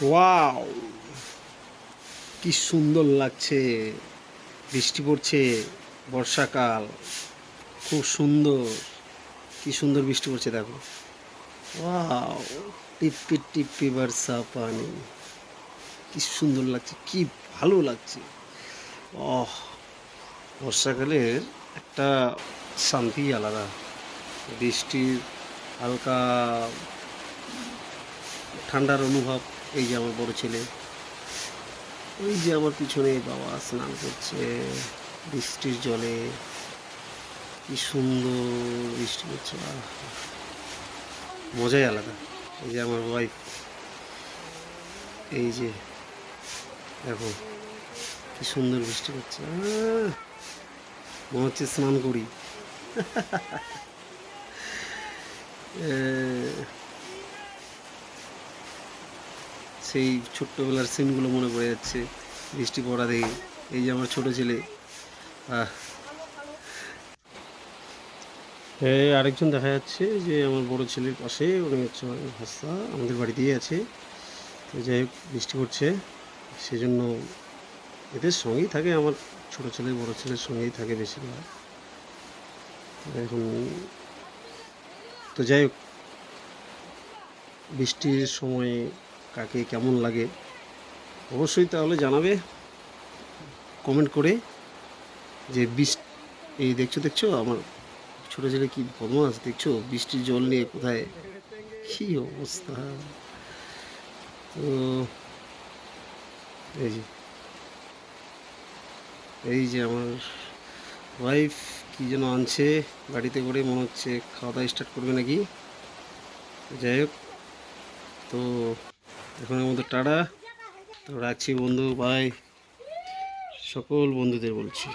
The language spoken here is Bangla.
ওয়াও, কি সুন্দর লাগছে। বৃষ্টি পড়ছে, বর্ষাকাল, খুব সুন্দর। কি সুন্দর বৃষ্টি পড়ছে দেখো। ওয়াও, টিপি টিপি বর্ষা পানি, কি সুন্দর লাগছে, কি ভালো লাগছে। ওহ, বর্ষাকালের একটা শান্তি আলাদা। বৃষ্টির হালকা ঠান্ডার অনুভব। এই যে আমার বড় ছেলে, ওই যে আমার পিছনে বাবা স্নান করছে বৃষ্টির জলে, কি সুন্দর বৃষ্টি হচ্ছে, মজাই আলাদা। এই যে আমার ওয়াইফ, এই যে দেখো কি সুন্দর বৃষ্টি হচ্ছে, মনে হচ্ছে স্নান করি। সেই ছোট্টবেলার সিনগুলো মনে পড়ে যাচ্ছে বৃষ্টি পড়া দেখে। এই যে আমার ছোট ছেলে, আরেকজন দেখা যাচ্ছে যে আমার বড় ছেলের পাশে, উনি হচ্ছে ভাস্তা, আমাদের বাড়িতেই আছে। তো যাই হোক, বৃষ্টি পড়ছে সেজন্য এদের সঙ্গেই থাকে, আমার ছোট ছেলে বড় ছেলের সঙ্গেই থাকে বেশিরভাগ। এখন তো যাই হোক, বৃষ্টির সময় কাকে কেমন লাগে অবশ্যই তাহলে জানাবে কমেন্ট করে। যে এই দেখছো আমার ছোটো ছেলে কি বদমাস, দেখছো বৃষ্টির জল নিয়ে কোথায় কী অবস্থা। তো এই যে আমার ওয়াইফ কী যেন আনছে গাড়িতে করে, মনে হচ্ছে খাওয়া দাওয়া স্টার্ট করবে নাকি। যাই হোক, তো এখন আমাদের টাটা, তো রাখছি বন্ধু, বাই। সকল বন্ধুদের বলছি।